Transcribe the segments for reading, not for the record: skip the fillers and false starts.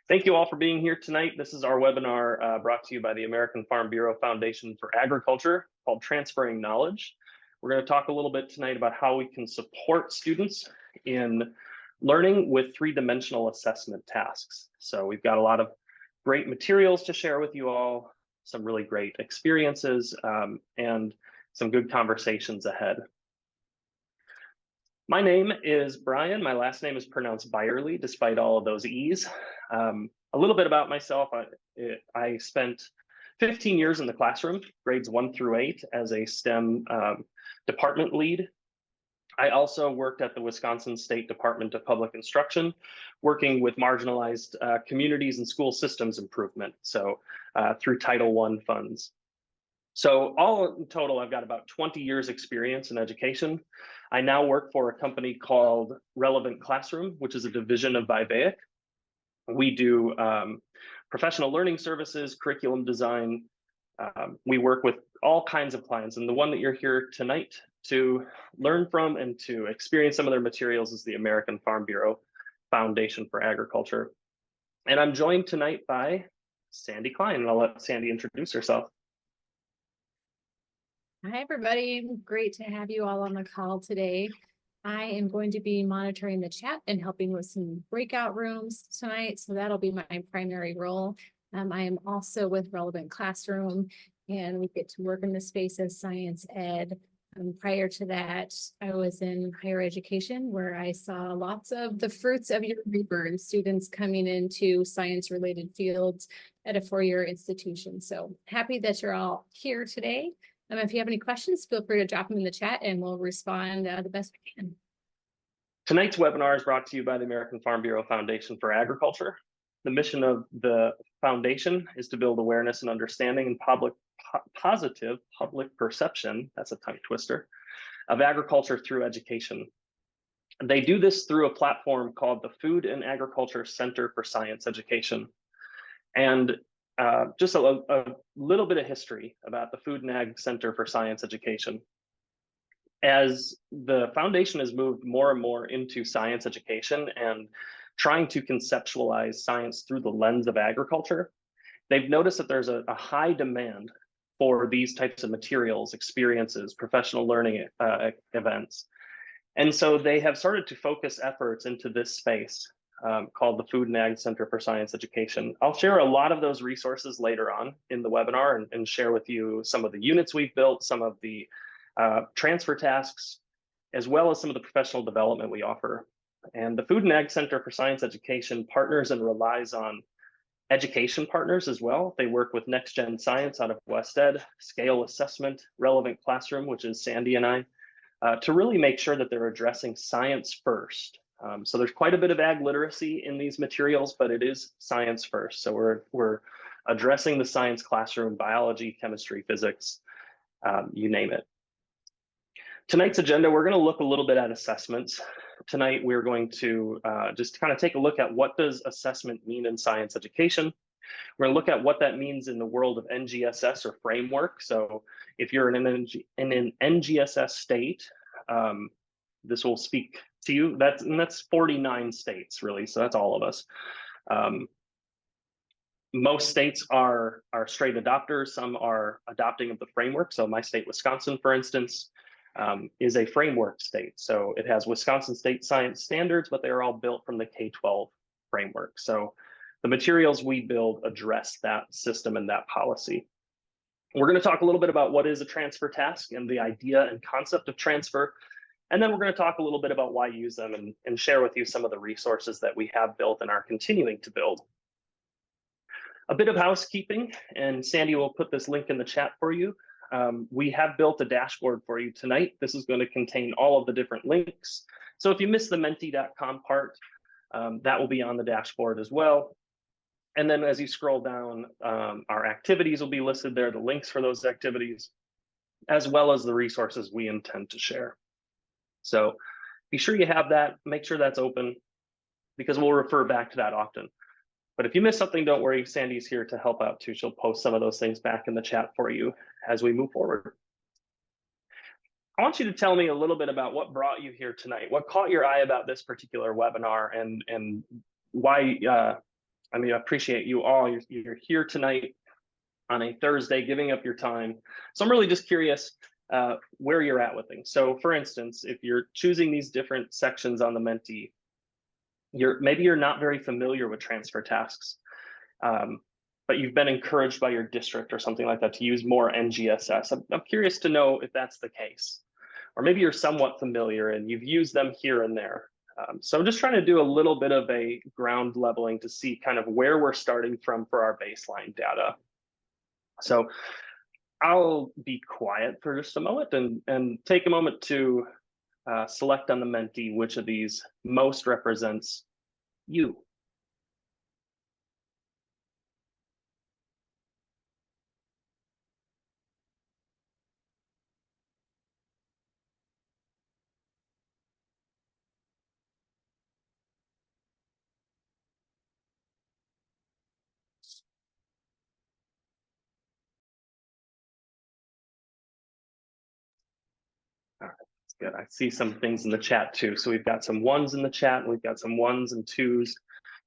Thank you all for being here tonight. This is our webinar brought to you by the American Farm Bureau Foundation for Agriculture called Transferring Knowledge. We're going to talk a little bit tonight about how we can support students in learning with three-dimensional assessment tasks. So we've got a lot of great materials to share with you all, some really great experiences, and some good conversations ahead. My name is Brian. My last name is pronounced Byerly, despite all of those E's. A little bit about myself. I spent 15 years in the classroom, grades 1 through 8, as a STEM department lead. I also worked at the Wisconsin State Department of Public Instruction, working with marginalized communities and school systems improvement, so through Title I funds. So all in total, I've got about 20 years experience in education. I now work for a company called Relevant Classroom, which is a division of Vivaic. We do professional learning services, curriculum design. We work with all kinds of clients, and the one that you're here tonight to learn from and to experience some of their materials is the American Farm Bureau Foundation for Agriculture. And I'm joined tonight by Sandy Klein, and I'll let Sandy introduce herself. Hi, everybody. Great to have you all on the call today. I am going to be monitoring the chat and helping with some breakout rooms tonight, so that'll be my primary role. I am also with Relevant Classroom, and we get to work in the space of science ed. Prior to that, I was in higher education, where I saw lots of the fruits of your labor and students coming into science-related fields at a four-year institution. So happy that you're all here today. If you have any questions, feel free to drop them in the chat and we'll respond the best we can. Tonight's webinar is brought to you by the American Farm Bureau Foundation for Agriculture. The mission of the foundation is to build awareness and understanding and positive public perception, that's a tongue twister, of agriculture through education. They do this through a platform called the Food and Agriculture Center for Science Education. And just a little bit of history about the Food and Ag Center for Science Education. As the foundation has moved more and more into science education and trying to conceptualize science through the lens of agriculture, they've noticed that there's a high demand for these types of materials, experiences, professional learning events. And so they have started to focus efforts into this space. Called the Food and Ag Center for Science Education. I'll share a lot of those resources later on in the webinar and share with you some of the units we've built, some of the transfer tasks, as well as some of the professional development we offer. And the Food and Ag Center for Science Education partners and relies on education partners as well. They work with Next Gen Science out of West Ed, Scale Assessment, Relevant Classroom, which is Sandy and I, to really make sure that they're addressing science first. So there's quite a bit of ag literacy in these materials, but it is science first. So we're addressing the science classroom, biology, chemistry, physics, you name it. Tonight's agenda, we're going to look a little bit at assessments. Tonight, we're going to just kind of take a look at what does assessment mean in science education. We're going to look at what that means in the world of NGSS or framework. So if you're in an NGSS state, this will speak to you. That's 49 states, really. So that's all of us. Most states are straight adopters. Some are adopting of the framework. So my state, Wisconsin, for instance, is a framework state. So it has Wisconsin state science standards, but they're all built from the K-12 framework. So the materials we build address that system and that policy. We're going to talk a little bit about what is a transfer task and the idea and concept of transfer. And then we're going to talk a little bit about why use them and share with you some of the resources that we have built and are continuing to build. A bit of housekeeping, and Sandy will put this link in the chat for you. We have built a dashboard for you tonight. This is going to contain all of the different links. So if you missed the menti.com part, that will be on the dashboard as well. And then as you scroll down, our activities will be listed there, the links for those activities, as well as the resources we intend to share. So be sure you have that, make sure that's open, because we'll refer back to that often. But if you miss something, don't worry, Sandy's here to help out too. She'll post some of those things back in the chat for you as we move forward. I want you to tell me a little bit about what brought you here tonight. What caught your eye about this particular webinar and why I mean, I appreciate you all. You're here tonight on a Thursday, giving up your time. So I'm really just curious where you're at with things. So for instance, if you're choosing these different sections on the Menti, maybe you're not very familiar with transfer tasks, but you've been encouraged by your district or something like that to use more NGSS. I'm curious to know if that's the case. Or maybe you're somewhat familiar and you've used them here and there. So I'm just trying to do a little bit of a ground leveling to see kind of where we're starting from for our baseline data. So I'll be quiet for just a moment and take a moment to select on the Menti which of these most represents you. All right, that's good. I see some things in the chat too. So we've got some ones in the chat, and we've got some ones and twos.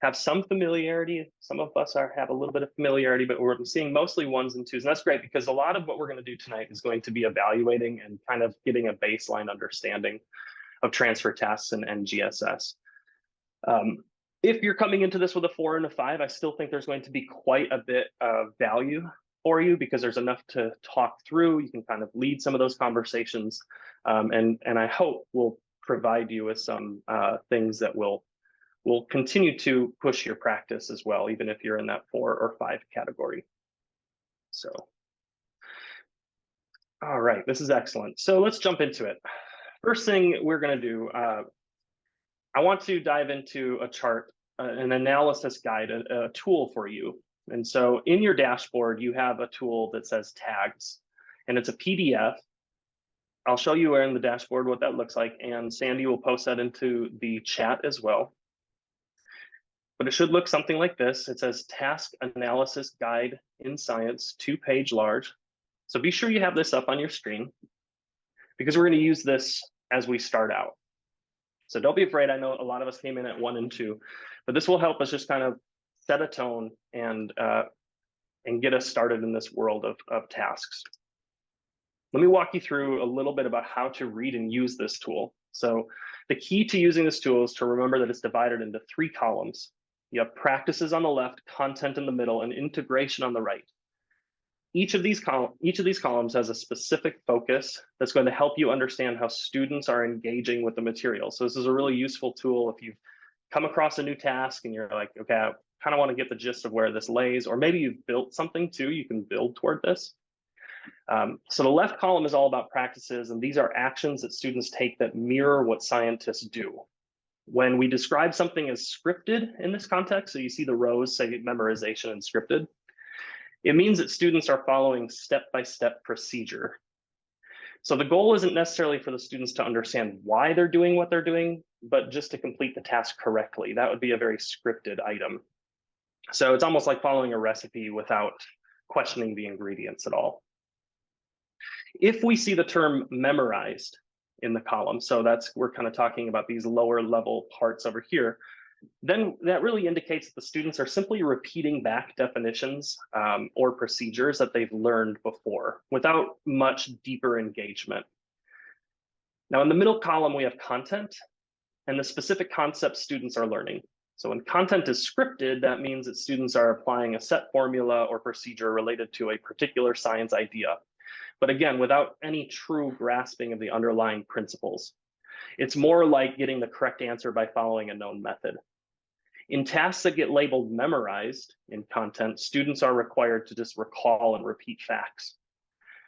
Have some familiarity. Some of us have a little bit of familiarity, but we're seeing mostly ones and twos. And that's great because a lot of what we're going to do tonight is going to be evaluating and kind of getting a baseline understanding of transfer tasks and NGSS. If you're coming into this with a 4 and a 5, I still think there's going to be quite a bit of value for you because there's enough to talk through. You can kind of lead some of those conversations, and I hope will provide you with some things that will continue to push your practice as well, even if you're in that 4 or 5 category. So, all right, this is excellent. So let's jump into it. First thing we're going to do, I want to dive into a chart, an analysis guide, a tool for you. And so in your dashboard, you have a tool that says tags, and it's a PDF. I'll show you in the dashboard what that looks like, and Sandy will post that into the chat as well. But it should look something like this. It says Task Analysis Guide in Science, 2-page large. So be sure you have this up on your screen because we're going to use this as we start out. So don't be afraid. I know a lot of us came in at 1 and 2, but this will help us just kind of set a tone and get us started in this world of tasks. Let me walk you through a little bit about how to read and use this tool. So the key to using this tool is to remember that it's divided into 3 columns. You have practices on the left, content in the middle, and integration on the right. Each of these columns has a specific focus that's going to help you understand how students are engaging with the material. So this is a really useful tool if you've come across a new task and you're like, okay, I kind of want to get the gist of where this lays, or maybe you've built something too, you can build toward this. So the left column is all about practices, and these are actions that students take that mirror what scientists do. When we describe something as scripted in this context, so you see the rows say memorization and scripted, it means that students are following step-by-step procedure. So the goal isn't necessarily for the students to understand why they're doing what they're doing, but just to complete the task correctly. That would be a very scripted item. So it's almost like following a recipe without questioning the ingredients at all. If we see the term memorized in the column, so we're kind of talking about these lower level parts over here, then that really indicates that the students are simply repeating back definitions or procedures that they've learned before without much deeper engagement. Now in the middle column, we have content and the specific concepts students are learning. So when content is scripted, that means that students are applying a set formula or procedure related to a particular science idea. But again, without any true grasping of the underlying principles. It's more like getting the correct answer by following a known method. In tasks that get labeled memorized in content, students are required to just recall and repeat facts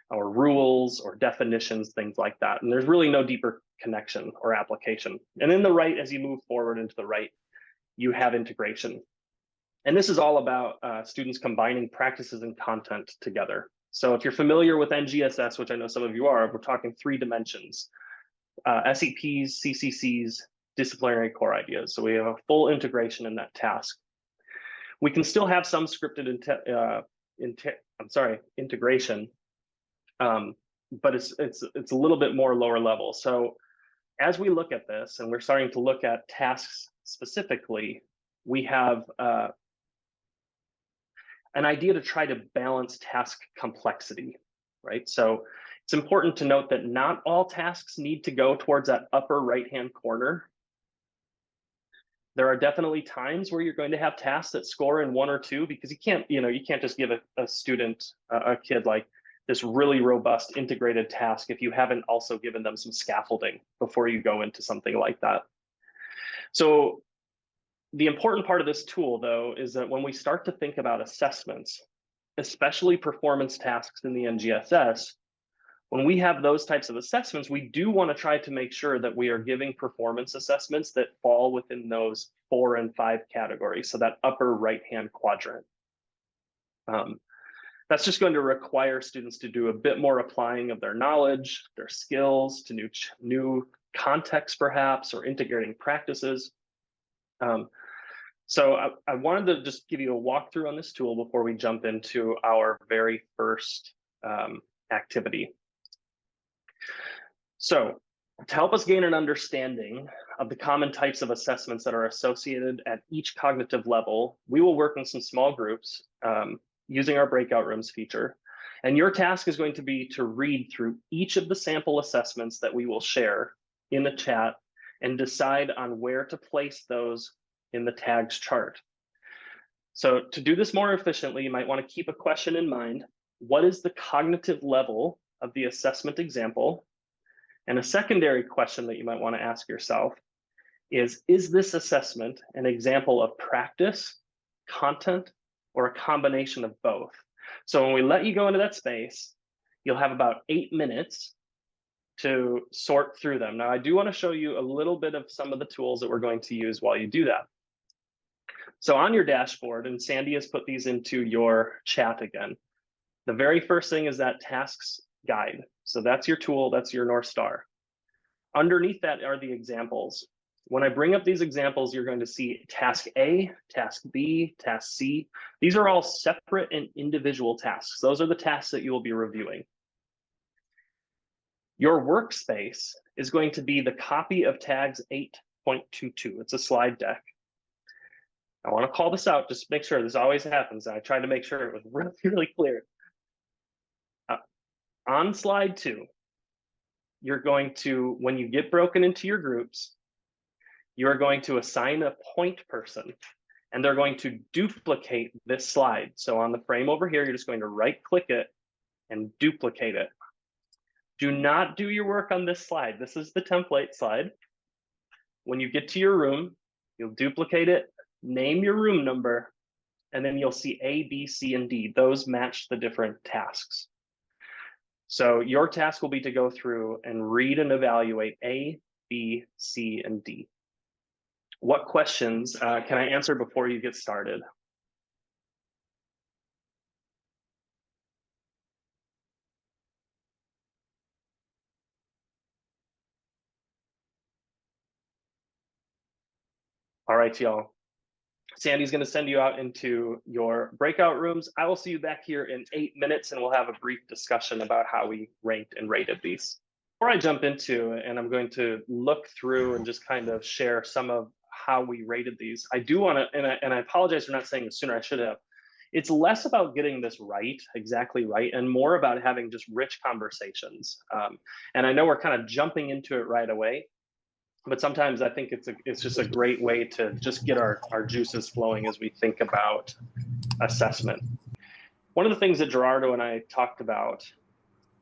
or rules or definitions, things like that. And there's really no deeper connection or application. And in the right, as you move forward into the right, you have integration. And this is all about students combining practices and content together. So if you're familiar with NGSS, which I know some of you are, we're talking 3 dimensions, SEPs, CCCs, disciplinary core ideas. So we have a full integration in that task. We can still have some scripted integration, but it's a little bit more lower level. So as we look at this and we're starting to look at tasks specifically, we have an idea to try to balance task complexity, right? So it's important to note that not all tasks need to go towards that upper right-hand corner. There are definitely times where you're going to have tasks that score in 1 or 2, because you can't just give a student, a kid like this really robust integrated task if you haven't also given them some scaffolding before you go into something like that. So the important part of this tool, though, is that when we start to think about assessments, especially performance tasks in the NGSS, when we have those types of assessments, we do want to try to make sure that we are giving performance assessments that fall within those 4 and 5 categories, so that upper right-hand quadrant. That's just going to require students to do a bit more applying of their knowledge, their skills to new contexts perhaps, or integrating practices. So I wanted to just give you a walkthrough on this tool before we jump into our very first activity. So to help us gain an understanding of the common types of assessments that are associated at each cognitive level, we will work in some small groups using our breakout rooms feature. And your task is going to be to read through each of the sample assessments that we will share in the chat and decide on where to place those in the tags chart. So to do this more efficiently, you might want to keep a question in mind. What is the cognitive level of the assessment example? And a secondary question that you might want to ask yourself is this assessment an example of practice, content, or a combination of both? So when we let you go into that space, you'll have about 8 minutes to sort through them. Now, I do want to show you a little bit of some of the tools that we're going to use while you do that. So on your dashboard, and Sandy has put these into your chat again, the very first thing is that tasks guide. So that's your tool, that's your North Star. Underneath that are the examples. When I bring up these examples, you're going to see task A, task B, task C. These are all separate and individual tasks. Those are the tasks that you will be reviewing. Your workspace is going to be the copy of tags 8.22. It's a slide deck. I want to call this out, just make sure this always happens. I tried to make sure it was really, really clear. On slide 2, you're going to, when you get broken into your groups, you're going to assign a point person, and they're going to duplicate this slide. So on the frame over here, you're just going to right-click it and duplicate it. Do not do your work on this slide. This is the template slide. When you get to your room, you'll duplicate it, name your room number, and then you'll see A, B, C, and D. Those match the different tasks. So your task will be to go through and read and evaluate A, B, C, and D. What questions can I answer before you get started? All right, y'all. Sandy's going to send you out into your breakout rooms. I will see you back here in 8 minutes, and we'll have a brief discussion about how we ranked and rated these. Before I jump into it, and I'm going to look through and just kind of share some of how we rated these, I do want to, and I apologize for not saying this sooner, I should have. It's less about getting this right, exactly right, and more about having just rich conversations. And I know we're kind of jumping into it right away, but sometimes I think it's just a great way to just get our juices flowing as we think about assessment. One of the things that Gerardo and I talked about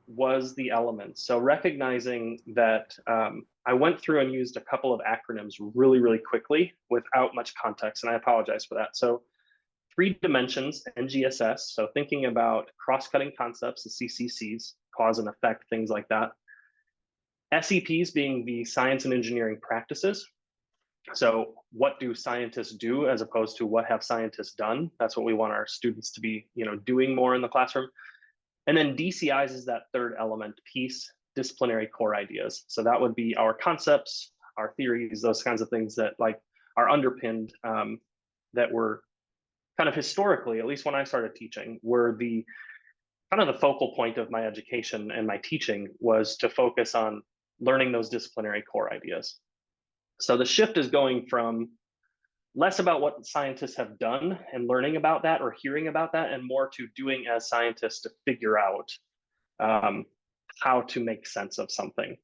was the elements. So recognizing that I went through and used a couple of acronyms really, really quickly without much context, and I apologize for that. So 3 dimensions, NGSS, so thinking about cross-cutting concepts, the CCCs, cause and effect, things like that. SEPs being the science and engineering practices. So what do scientists do as opposed to what have scientists done? That's what we want our students to be, doing more in the classroom. And then DCIs is that third element piece, disciplinary core ideas. So that would be our concepts, our theories, those kinds of things that are underpinned, that were kind of historically, at least when I started teaching, were the kind of the focal point of my education and my teaching was to focus on learning those disciplinary core ideas. So the shift is going from less about what scientists have done and learning about that or hearing about that, and more to doing as scientists to figure out how to make sense of something.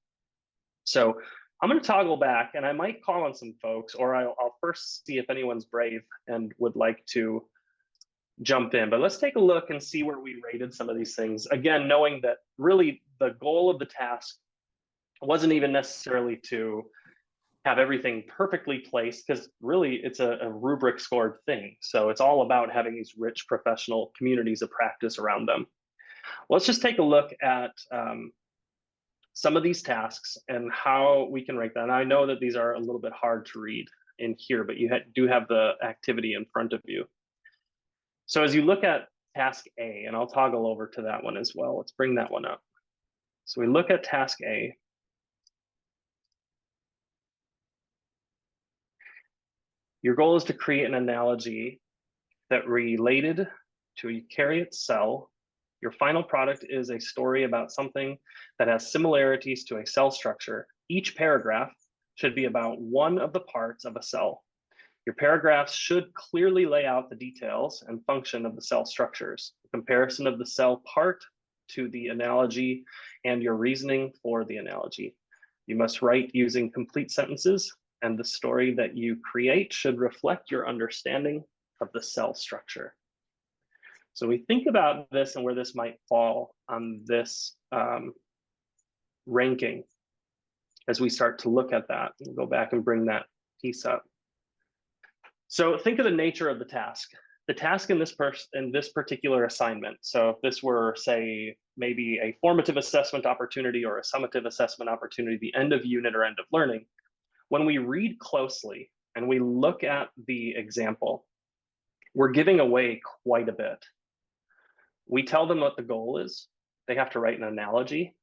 So I'm going to toggle back, and I might call on some folks, or I'll first see if anyone's brave and would like to jump in. But let's take a look and see where we rated some of these things. Again, knowing that really the goal of the task wasn't even necessarily to have everything perfectly placed, because really it's a rubric scored thing. So it's all about having these rich professional communities of practice around them. Let's just take a look at some of these tasks and how we can rank that. And I know that these are a little bit hard to read in here, but you do have the activity in front of you. So as you look at task A, and I'll toggle over to that one as well. Let's bring that one up. So we look at task A. Your goal is to create an analogy that related to a eukaryote cell. Your final product is a story about something that has similarities to a cell structure. Each paragraph should be about one of the parts of a cell. Your paragraphs should clearly lay out the details and function of the cell structures, the comparison of the cell part to the analogy, and your reasoning for the analogy. You must write using complete sentences, and the story that you create should reflect your understanding of the cell structure. So we think about this and where this might fall on this ranking as we start to look at that. We'll go back and bring that piece up. So think of the nature of the task. The task in this particular assignment. So if this were, say, maybe a formative assessment opportunity or a summative assessment opportunity, the end of unit or end of learning, when we read closely and we look at the example, we're giving away quite a bit. We tell them what the goal is. They have to write an analogy.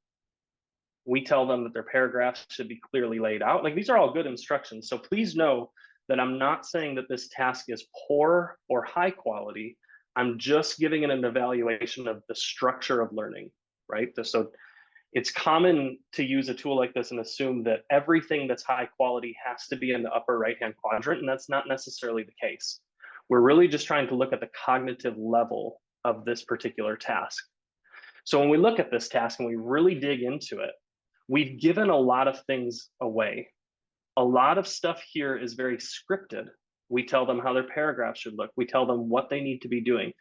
We tell them that their paragraphs should be clearly laid out. Like, these are all good instructions. So please know that I'm not saying that this task is poor or high quality. I'm just giving it an evaluation of the structure of learning, right? So it's common to use a tool like this and assume that everything that's high quality has to be in the upper right-hand quadrant, and that's not necessarily the case. We're really just trying to look at the cognitive level of this particular task. So when we look at this task and we really dig into it, we've given a lot of things away. A lot of stuff here is very scripted. We tell them how their paragraph should look. We tell them what they need to be doing.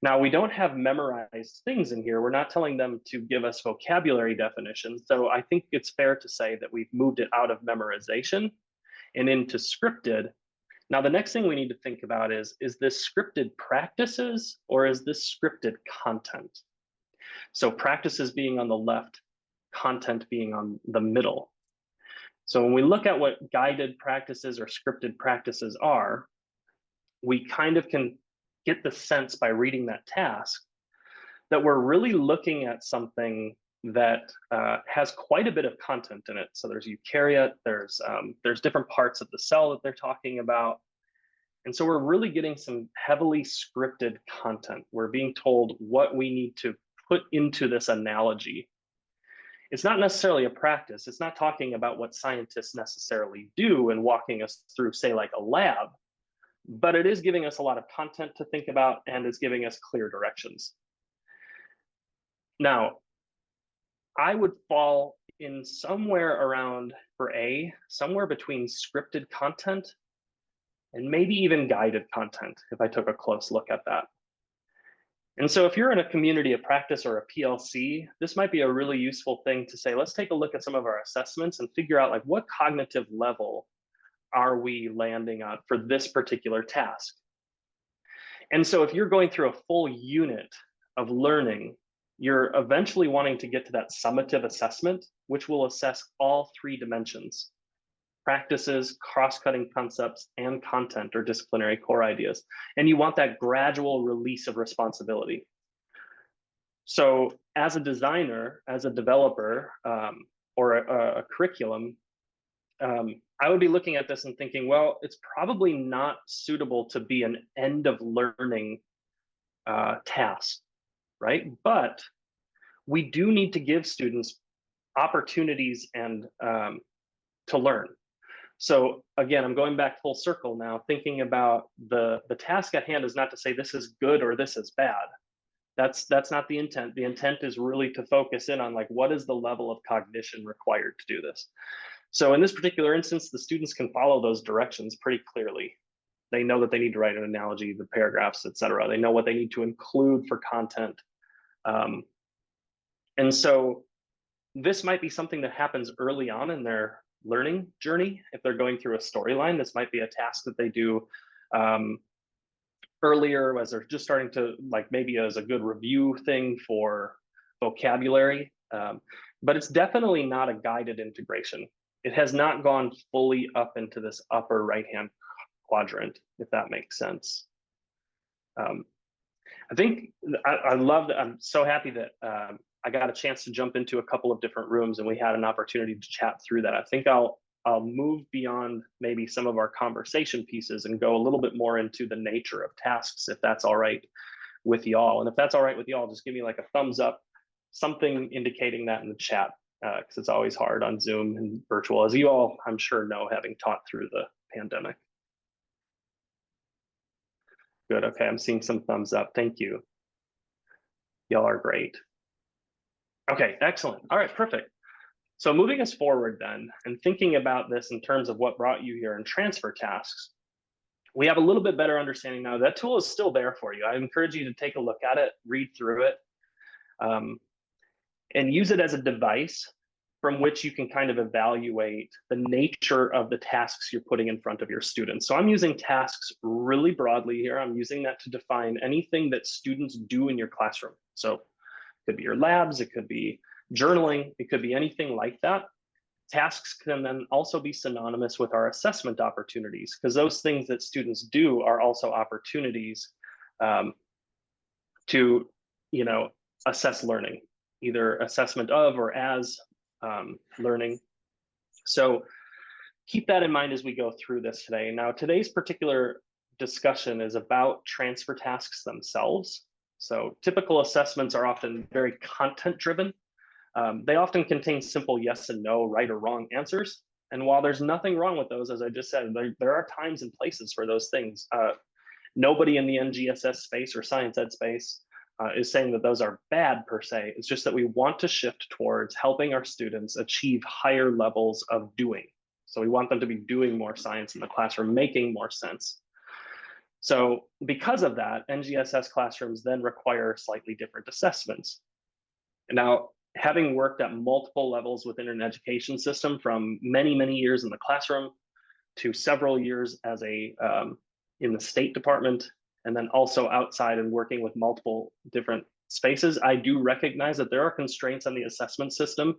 Now, we don't have memorized things in here. We're not telling them to give us vocabulary definitions. So I think it's fair to say that we've moved it out of memorization and into scripted. Now, the next thing we need to think about is this scripted practices or is this scripted content? So practices being on the left, content being on the middle. So when we look at what guided practices or scripted practices are, we kind of can get the sense by reading that task that we're really looking at something that has quite a bit of content in it. So there's eukaryote, there's different parts of the cell that they're talking about. And so we're really getting some heavily scripted content. We're being told what we need to put into this analogy. It's not necessarily a practice. It's not talking about what scientists necessarily do and walking us through, say, like a lab, but it is giving us a lot of content to think about, and it's giving us clear directions. Now, I would fall in somewhere around, for A, somewhere between scripted content and maybe even guided content, if I took a close look at that. And so if you're in a community of practice or a PLC, this might be a really useful thing to say, let's take a look at some of our assessments and figure out, like, what cognitive level are we landing on for this particular task? And so if you're going through a full unit of learning, you're eventually wanting to get to that summative assessment, which will assess all three dimensions: practices, cross-cutting concepts, and content or disciplinary core ideas. And you want that gradual release of responsibility. So as a designer, as a developer, or a curriculum, I would be looking at this and thinking, well, it's probably not suitable to be an end of learning task, right? But we do need to give students opportunities and to learn. So again, I'm going back full circle now, thinking about the task at hand is not to say this is good or this is bad. That's not the intent. The intent is really to focus in on like, what is the level of cognition required to do this? So in this particular instance, the students can follow those directions pretty clearly. They know that they need to write an analogy, the paragraphs, et cetera. They know what they need to include for content. And so this might be something that happens early on in their learning journey. If they're going through a storyline, this might be a task that they do earlier as they're just starting to, like, maybe as a good review thing for vocabulary. But it's definitely not a guided integration. It has not gone fully up into this upper right-hand quadrant, if that makes sense. I think I love that. I'm so happy that I got a chance to jump into a couple of different rooms and we had an opportunity to chat through that. I think I'll move beyond maybe some of our conversation pieces and go a little bit more into the nature of tasks, if that's all right with y'all. And if that's all right with y'all, just give me like a thumbs up, something indicating that in the chat, because it's always hard on Zoom and virtual, as you all, I'm sure, know, having taught through the pandemic. Good. Okay, I'm seeing some thumbs up. Thank you. Y'all are great. Okay, excellent. All right, perfect. So moving us forward then, and thinking about this in terms of what brought you here in transfer tasks, we have a little bit better understanding now. That tool is still there for you. I encourage you to take a look at it, read through it, and use it as a device from which you can kind of evaluate the nature of the tasks you're putting in front of your students. So I'm using tasks really broadly here. I'm using that to define anything that students do in your classroom. So it could be your labs, it could be journaling, it could be anything like that. Tasks can then also be synonymous with our assessment opportunities, because those things that students do are also opportunities to, assess learning, either assessment of or as learning. So keep that in mind as we go through this today. Now, today's particular discussion is about transfer tasks themselves. So typical assessments are often very content driven. They often contain simple yes and no, right or wrong answers. And while there's nothing wrong with those, as I just said, there are times and places for those things. Nobody in the NGSS space or science ed space is saying that those are bad per se. It's just that we want to shift towards helping our students achieve higher levels of doing. So we want them to be doing more science in the classroom, making more sense. So because of that, NGSS classrooms then require slightly different assessments. Now, having worked at multiple levels within an education system, from many, many years in the classroom to several years as in the State Department, and then also outside and working with multiple different spaces, I do recognize that there are constraints on the assessment system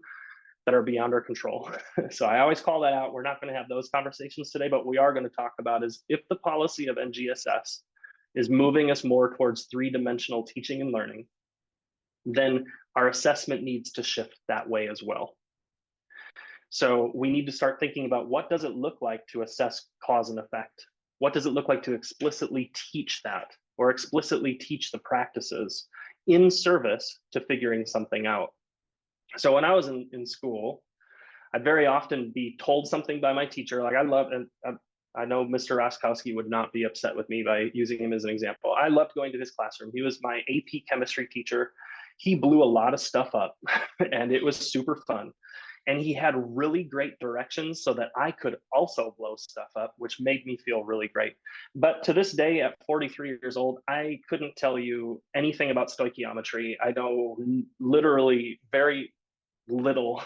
that are beyond our control. So I always call that out. We're not going to have those conversations today, but we are going to talk about is if the policy of NGSS is moving us more towards three-dimensional teaching and learning, then our assessment needs to shift that way as well. So we need to start thinking about, what does it look like to assess cause and effect? What does it look like to explicitly teach that, or explicitly teach the practices in service to figuring something out? So when I was in school, I'd very often be told something by my teacher. Like, and I know Mr. Roskowski would not be upset with me by using him as an example. I loved going to his classroom. He was my AP chemistry teacher. He blew a lot of stuff up and it was super fun. And he had really great directions so that I could also blow stuff up, which made me feel really great. But to this day, at 43 years old, I couldn't tell you anything about stoichiometry. I know literally very little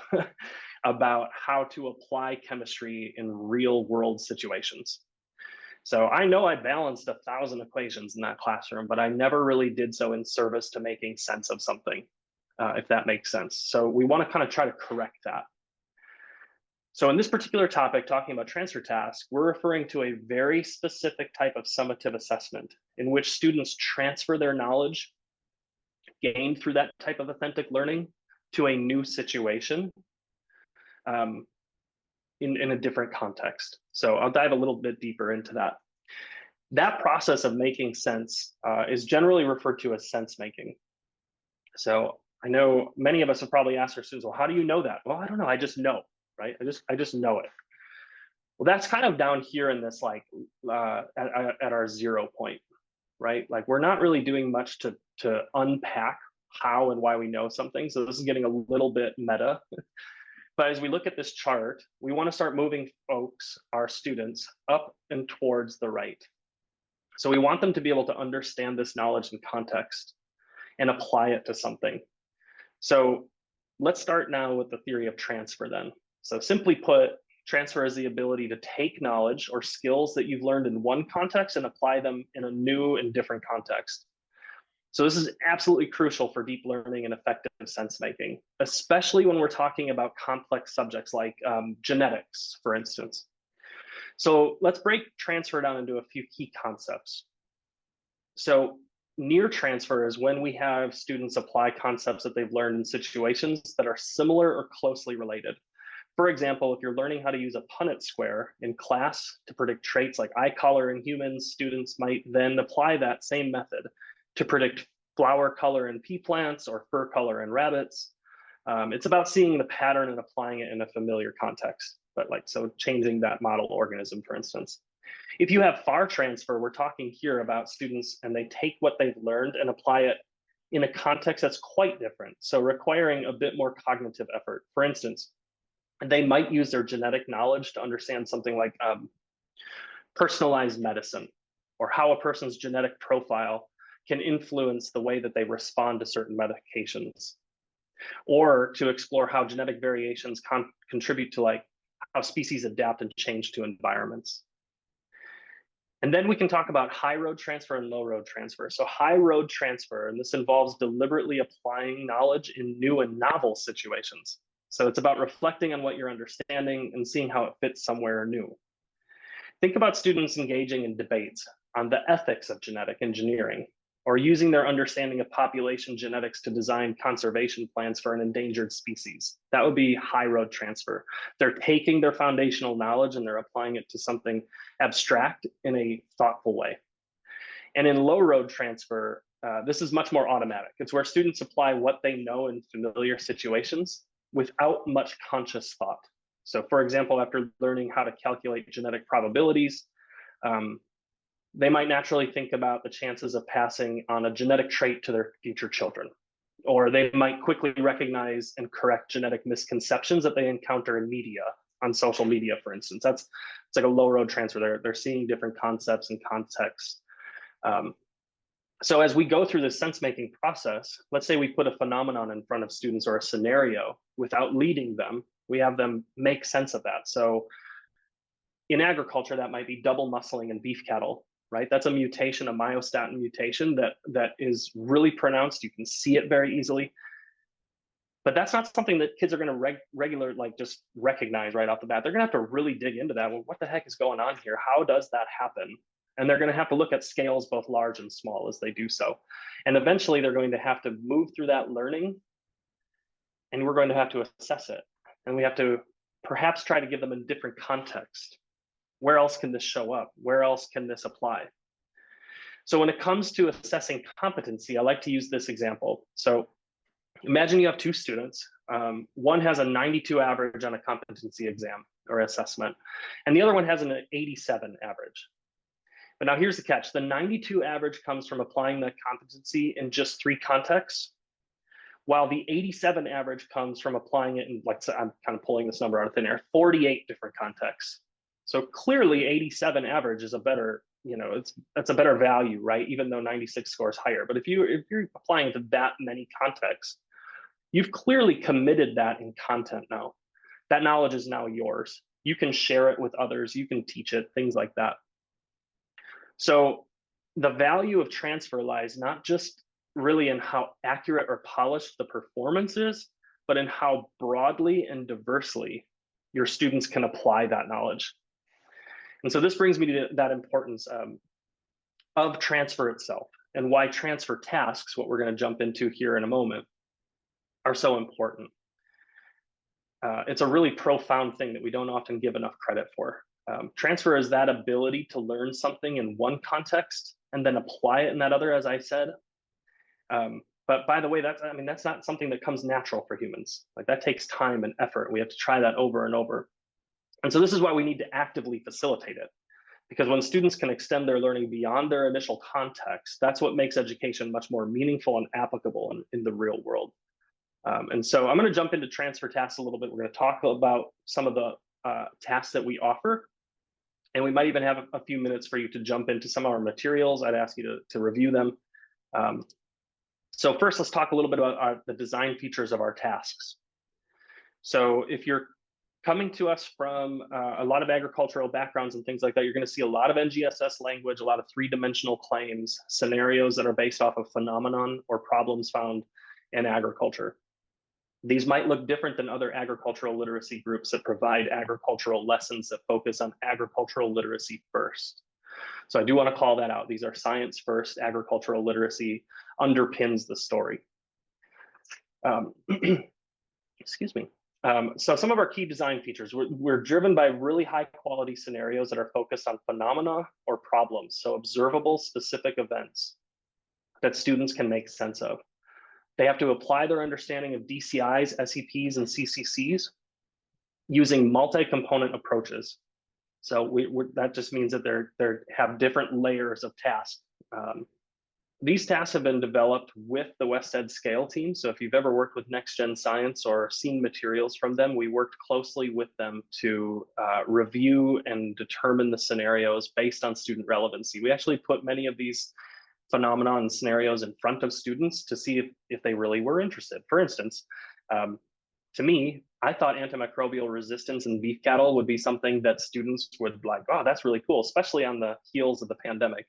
about how to apply chemistry in real world situations. So I know I balanced 1,000 equations in that classroom, but I never really did so in service to making sense of something, if that makes sense. So we want to kind of try to correct that. So in this particular topic, talking about transfer tasks, we're referring to a very specific type of summative assessment in which students transfer their knowledge gained through that type of authentic learning to a new situation in a different context. So I'll dive a little bit deeper into that. That process of making sense is generally referred to as sense making. So I know many of us have probably asked our students, well, how do you know that? Well, I don't know, I just know, right? I just know it. Well, that's kind of down here in this like at our 0 point, right? Like we're not really doing much to unpack how and why we know something. So this is getting a little bit meta. But as we look at this chart, we want to start moving folks, our students, up and towards the right. So we want them to be able to understand this knowledge and context and apply it to something. So let's start now with the theory of transfer then. So simply put, transfer is the ability to take knowledge or skills that you've learned in one context and apply them in a new and different context. So this is absolutely crucial for deep learning and effective sense making, especially when we're talking about complex subjects like genetics, for instance. So let's break transfer down into a few key concepts. So near transfer is when we have students apply concepts that they've learned in situations that are similar or closely related. For example, if you're learning how to use a Punnett square in class to predict traits like eye color in humans, students might then apply that same method to predict flower color in pea plants or fur color in rabbits. It's about seeing the pattern and applying it in a familiar context, but like, so changing that model organism, for instance. If you have far transfer, we're talking here about students and they take what they've learned and apply it in a context that's quite different, so requiring a bit more cognitive effort. For instance, they might use their genetic knowledge to understand something like personalized medicine, or how a person's genetic profile can influence the way that they respond to certain medications, or to explore how genetic variations contribute to like how species adapt and change to environments. And then we can talk about high road transfer and low road transfer. So high road transfer, and this involves deliberately applying knowledge in new and novel situations. So it's about reflecting on what you're understanding and seeing how it fits somewhere new. Think about students engaging in debates on the ethics of genetic engineering, or using their understanding of population genetics to design conservation plans for an endangered species. That would be high road transfer. They're taking their foundational knowledge and they're applying it to something abstract in a thoughtful way. And in low road transfer, this is much more automatic. It's where students apply what they know in familiar situations without much conscious thought. So for example, after learning how to calculate genetic probabilities, they might naturally think about the chances of passing on a genetic trait to their future children. Or they might quickly recognize and correct genetic misconceptions that they encounter in media, on social media, for instance. It's like a low road transfer. They're seeing different concepts and contexts. So as we go through this sense-making process, let's say we put a phenomenon in front of students or a scenario without leading them, we have them make sense of that. So in agriculture, that might be double muscling in beef cattle, right? That's a mutation, a myostatin mutation that is really pronounced. You can see it very easily. But that's not something that kids are going to like just recognize right off the bat. They're going to have to really dig into that. Well, what the heck is going on here? How does that happen? And they're going to have to look at scales both large and small as they do so. And eventually they're going to have to move through that learning, and we're going to have to assess it. And we have to perhaps try to give them a different context. Where else can this show up? Where else can this apply? So when it comes to assessing competency, I like to use this example. So imagine you have two students. One has a 92 average on a competency exam or assessment, and the other one has an 87 average. But now here's the catch. The 92 average comes from applying that competency in just 3 contexts, while the 87 average comes from applying it in, like, so I'm kind of pulling this number out of thin air, 48 different contexts. So clearly 87 average is a better, that's a better value, right? Even though 96 scores higher. But if you're applying it to that many contexts, you've clearly committed that in content now. That knowledge is now yours. You can share it with others. You can teach it, things like that. So the value of transfer lies not just really in how accurate or polished the performance is, but in how broadly and diversely your students can apply that knowledge. And so this brings me to that importance of transfer itself, and why transfer tasks, what we're going to jump into here in a moment, are so important. It's a really profound thing that we don't often give enough credit for. Transfer is that ability to learn something in one context and then apply it in that other, as I said. But by the way, that's not something that comes natural for humans. Like, that takes time and effort. We have to try that over and over. And so this is why we need to actively facilitate it, because when students can extend their learning beyond their initial context, that's what makes education much more meaningful and applicable in the real world. And so I'm going to jump into transfer tasks a little bit. We're going to talk about some of the tasks that we offer, and we might even have a few minutes for you to jump into some of our materials. I'd ask you to review them. So first, let's talk a little bit about the design features of our tasks. So if you're coming to us from a lot of agricultural backgrounds and things like that, you're going to see a lot of NGSS language, a lot of three-dimensional claims, scenarios that are based off of phenomenon or problems found in agriculture. These might look different than other agricultural literacy groups that provide agricultural lessons that focus on agricultural literacy first. So I do want to call that out. These are science first. Agricultural literacy underpins the story. Excuse me. So some of our key design features, we're driven by really high quality scenarios that are focused on phenomena or problems. So observable specific events that students can make sense of. They have to apply their understanding of DCIs, SEPs, and CCCs using multi-component approaches. So that just means that they have different layers of tasks. These tasks have been developed with the WestEd Scale team. So if you've ever worked with Next Gen Science or seen materials from them, we worked closely with them to review and determine the scenarios based on student relevancy. We actually put many of these phenomena and scenarios in front of students to see if they really were interested. For instance, to me, I thought antimicrobial resistance in beef cattle would be something that students would like, oh, that's really cool, especially on the heels of the pandemic.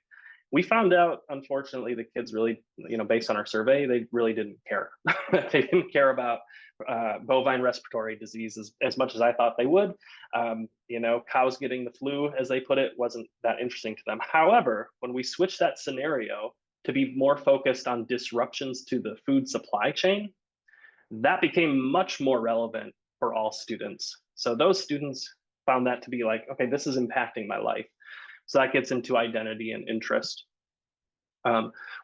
We found out, unfortunately, the kids really, based on our survey, they really didn't care. They didn't care about bovine respiratory disease as much as I thought they would. Cows getting the flu, as they put it, wasn't that interesting to them. However, when we switched that scenario to be more focused on disruptions to the food supply chain, that became much more relevant for all students. So those students found that to be like, okay, this is impacting my life. So that gets into identity and interest.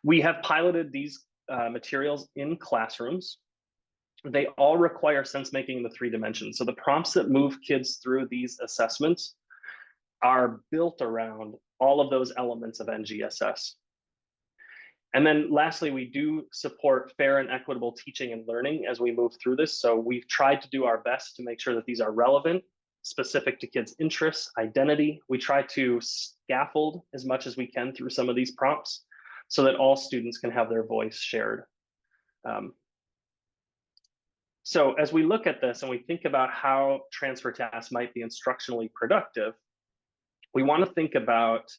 We have piloted these materials in classrooms. They all require sense making in the 3 dimensions. So the prompts that move kids through these assessments are built around all of those elements of NGSS. And then lastly, we do support fair and equitable teaching and learning as we move through this. So we've tried to do our best to make sure that these are relevant, specific to kids' interests, identity. We try to scaffold as much as we can through some of these prompts so that all students can have their voice shared. So as we look at this and we think about how transfer tasks might be instructionally productive, we want to think about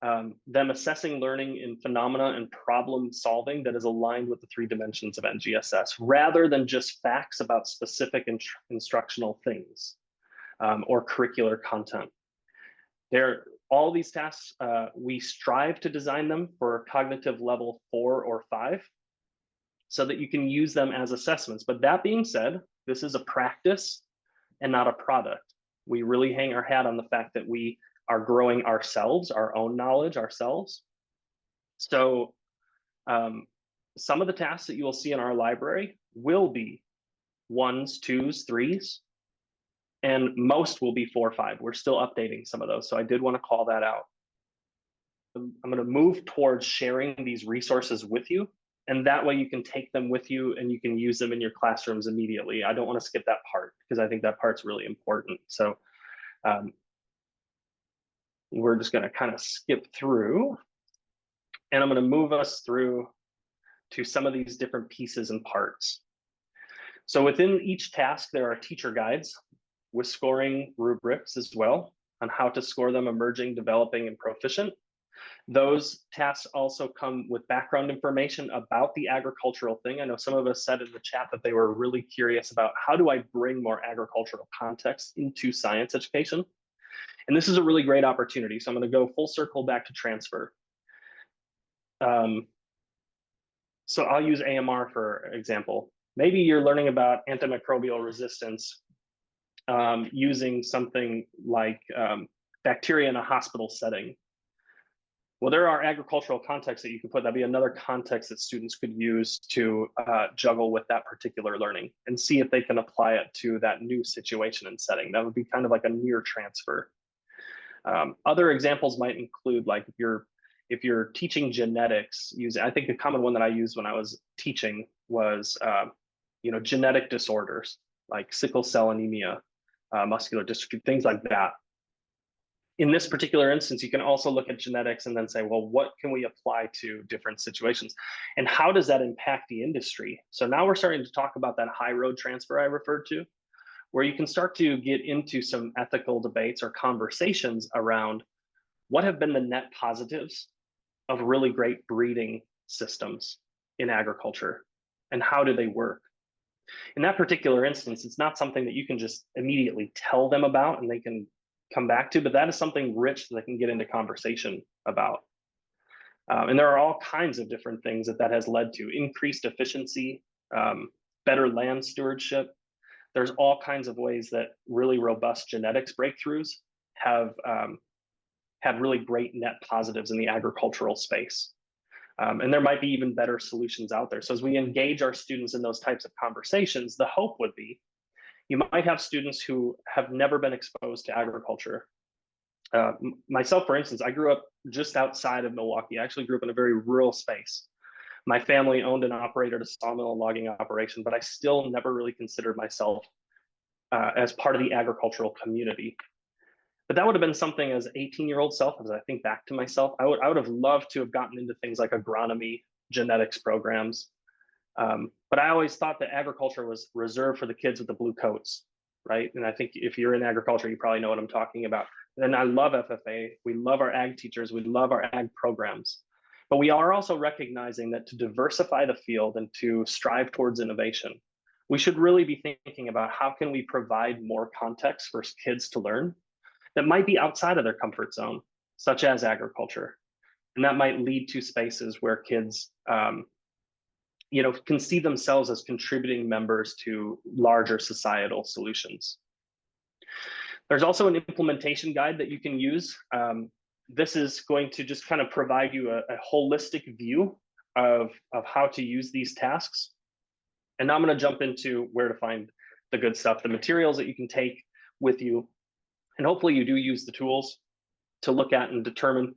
them assessing learning in phenomena and problem solving that is aligned with the 3 dimensions of NGSS, rather than just facts about specific instructional things or curricular content. All these tasks, we strive to design them for cognitive level 4 or 5 so that you can use them as assessments. But that being said, this is a practice and not a product. We really hang our hat on the fact that we are growing ourselves, our own knowledge ourselves. So some of the tasks that you will see in our library will be 1s, 2s, 3s, and most will be 4 or 5. We're still updating some of those. So I did want to call that out. I'm going to move towards sharing these resources with you. And that way you can take them with you and you can use them in your classrooms immediately. I don't want to skip that part because I think that part's really important. So we're just going to kind of skip through, and I'm going to move us through to some of these different pieces and parts. So within each task, there are teacher guides with scoring rubrics as well on how to score them emerging, developing, and proficient. Those tasks also come with background information about the agricultural thing. I know some of us said in the chat that they were really curious about how do I bring more agricultural context into science education? And this is a really great opportunity. So I'm going to go full circle back to transfer. So I'll use AMR for example. Maybe you're learning about antimicrobial resistance using something like bacteria in a hospital setting. Well, there are agricultural contexts that you could put. That'd be another context that students could use to juggle with that particular learning and see if they can apply it to that new situation and setting. That would be kind of like a near transfer. Other examples might include like if you're teaching genetics, I think a common one that I used when I was teaching was genetic disorders like sickle cell anemia, muscular dystrophy, things like that. In this particular instance, you can also look at genetics and then say, well, what can we apply to different situations? And how does that impact the industry? So now we're starting to talk about that high road transfer I referred to, where you can start to get into some ethical debates or conversations around what have been the net positives of really great breeding systems in agriculture and how do they work? In that particular instance, it's not something that you can just immediately tell them about and they can come back to, but that is something rich that they can get into conversation about. And there are all kinds of different things that has led to: increased efficiency, better land stewardship. There's all kinds of ways that really robust genetics breakthroughs have had really great net positives in the agricultural space. And there might be even better solutions out there. So as we engage our students in those types of conversations, the hope would be you might have students who have never been exposed to agriculture. Myself, for instance, I grew up just outside of Milwaukee. I actually grew up in a very rural space. My family owned and operated a sawmill and logging operation, but I still never really considered myself as part of the agricultural community. But that would have been something as 18-year-old self, as I think back to myself, I would have loved to have gotten into things like agronomy, genetics programs. But I always thought that agriculture was reserved for the kids with the blue coats, right? And I think if you're in agriculture, you probably know what I'm talking about. And I love FFA. We love our ag teachers. We love our ag programs. But we are also recognizing that to diversify the field and to strive towards innovation, we should really be thinking about how can we provide more context for kids to learn that might be outside of their comfort zone, such as agriculture. And that might lead to spaces where kids can see themselves as contributing members to larger societal solutions. There's also an implementation guide that you can use. This is going to just kind of provide you a holistic view of how to use these tasks. And now I'm going to jump into where to find the good stuff, the materials that you can take with you. And hopefully you do use the tools to look at and determine,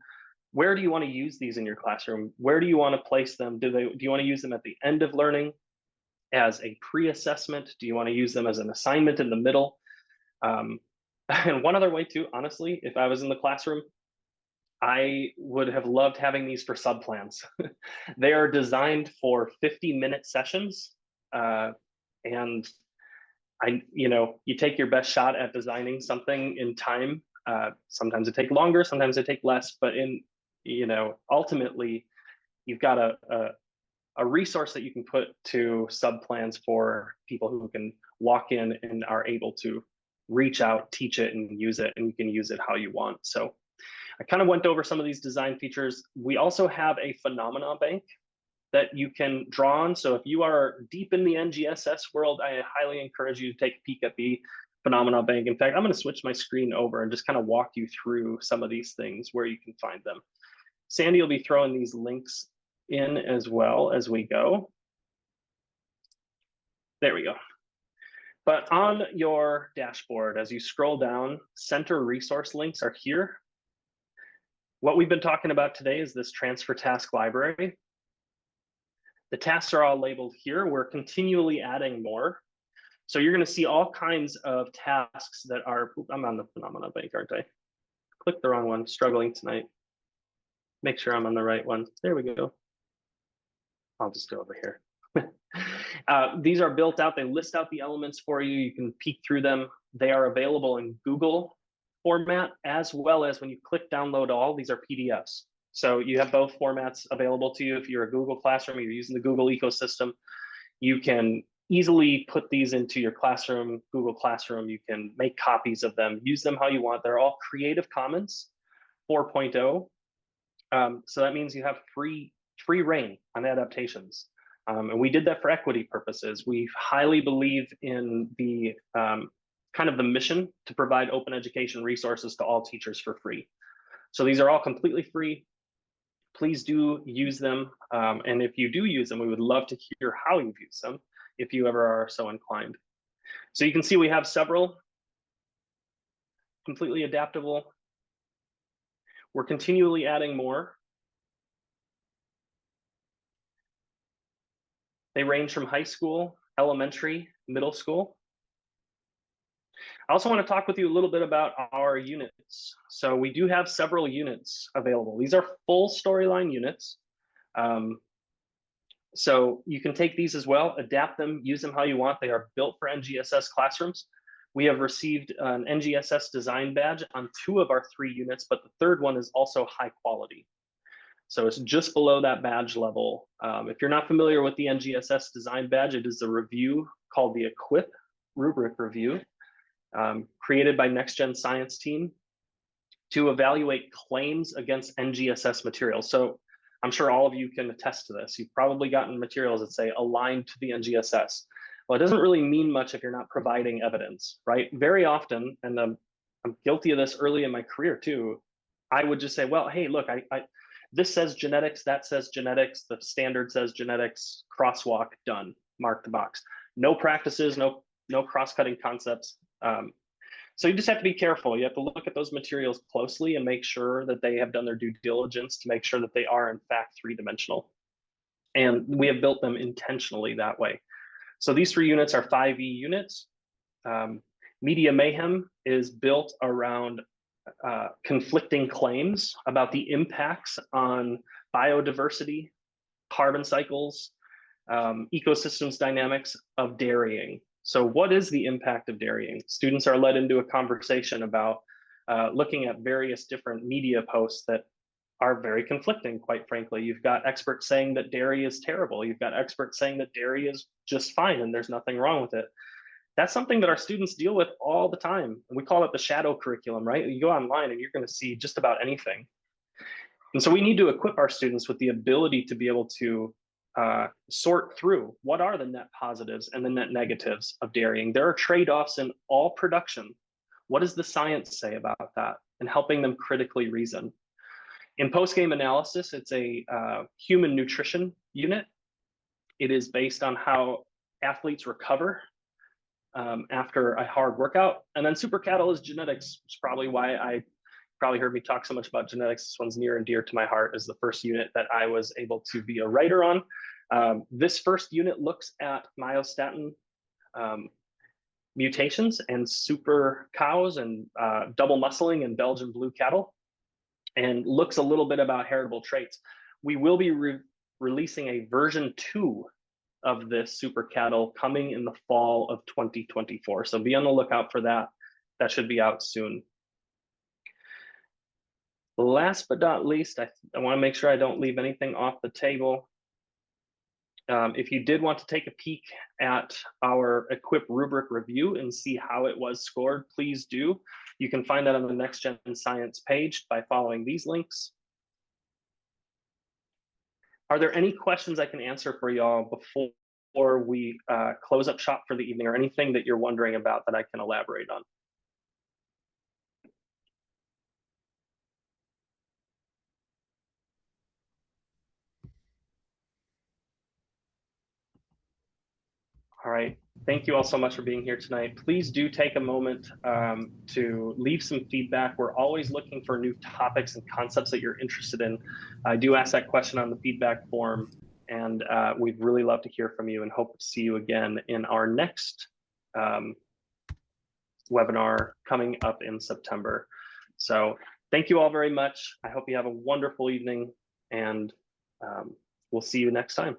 where do you want to use these in your classroom? Where do you want to place them? Do you want to use them at the end of learning as a pre-assessment? Do you want to use them as an assignment in the middle? And one other way too, honestly, if I was in the classroom, I would have loved having these for subplans. They are designed for 50-minute sessions. And you take your best shot at designing something in time. Sometimes it takes longer, sometimes it takes less, but ultimately you've got a resource that you can put to subplans for people who can walk in and are able to reach out, teach it, and use it, and you can use it how you want. So I kind of went over some of these design features. We also have a phenomena bank that you can draw on. So if you are deep in the NGSS world, I highly encourage you to take a peek at the phenomena bank. In fact, I'm going to switch my screen over and just kind of walk you through some of these things where you can find them. Sandy will be throwing these links in as well as we go. There we go. But on your dashboard, as you scroll down, center resource links are here. What we've been talking about today is this transfer task library. The tasks are all labeled here. We're continually adding more. So you're going to see all kinds of tasks that are, I'm on the phenomena bank, aren't I? Click the wrong one, struggling tonight. Make sure I'm on the right one. There we go. I'll just go over here. These are built out. They list out the elements for you. You can peek through them. They are available in Google format, as well as when you click download all, these are PDFs. So you have both formats available to you. If you're a Google Classroom, you're using the Google ecosystem, you can easily put these into your classroom, Google Classroom. You can make copies of them, use them how you want. They're all Creative Commons 4.0. So that means you have free reign on adaptations. And we did that for equity purposes. We highly believe in the kind of the mission to provide open education resources to all teachers for free. So these are all completely free. please do use them. And if you do use them, we would love to hear how you've used them if you ever are so inclined. So you can see we have several completely adaptable. We're continually adding more. They range from high school, elementary, middle school. I also want to talk with you a little bit about our units. So we do have several units available. These are full storyline units. So you can take these as well, adapt them, use them how you want. They are built for NGSS classrooms. We have received an NGSS design badge on 2 of our 3 units, but the 3rd one is also high quality. So it's just below that badge level. If you're not familiar with the NGSS design badge, it is a review called the Equip Rubric Review, created by Next Gen Science team to evaluate claims against NGSS materials. So I'm sure all of you can attest to this. You've probably gotten materials that say aligned to the NGSS. Well, it doesn't really mean much if you're not providing evidence, right? Very often, and I'm guilty of this early in my career too, I would just say, well, hey, look, this says genetics, that says genetics, the standard says genetics, crosswalk, done, mark the box. No practices, no cross-cutting concepts. So you just have to be careful. You have to look at those materials closely and make sure that they have done their due diligence to make sure that they are in fact 3-dimensional. And we have built them intentionally that way. So these 3 units are 5E units. Media Mayhem is built around conflicting claims about the impacts on biodiversity, carbon cycles, ecosystems dynamics of dairying. So what is the impact of dairying? Students are led into a conversation about looking at various different media posts that are very conflicting, quite frankly. You've got experts saying that dairy is terrible. You've got experts saying that dairy is just fine and there's nothing wrong with it. That's something that our students deal with all the time. And we call it the shadow curriculum, right? You go online and you're going to see just about anything. And so we need to equip our students with the ability to be able to sort through what are the net positives and the net negatives of dairying. There are trade-offs in all production. What does the science say about that? And helping them critically reason. In post-game analysis, it's a human nutrition unit. It is based on how athletes recover after a hard workout. And then Super Cattle is genetics. It's probably why I probably heard me talk so much about genetics. This one's near and dear to my heart, is the first unit that I was able to be a writer on. This first unit looks at myostatin mutations and super cows and double muscling and Belgian blue cattle, and looks a little bit about heritable traits. We will be releasing a version 2 of this super cattle coming in the fall of 2024. So be on the lookout for that. That should be out soon. Last but not least, I want to make sure I don't leave anything off the table. If you did want to take a peek at our Equip rubric review and see how it was scored, please do. You can find that on the Next Gen Science page by following these links. Are there any questions I can answer for y'all before we close up shop for the evening, or anything that you're wondering about that I can elaborate on? All right. Thank you all so much for being here tonight. Please do take a moment to leave some feedback. We're always looking for new topics and concepts that you're interested in. I do ask that question on the feedback form, and we'd really love to hear from you and hope to see you again in our next webinar coming up in September. So thank you all very much. I hope you have a wonderful evening, and we'll see you next time.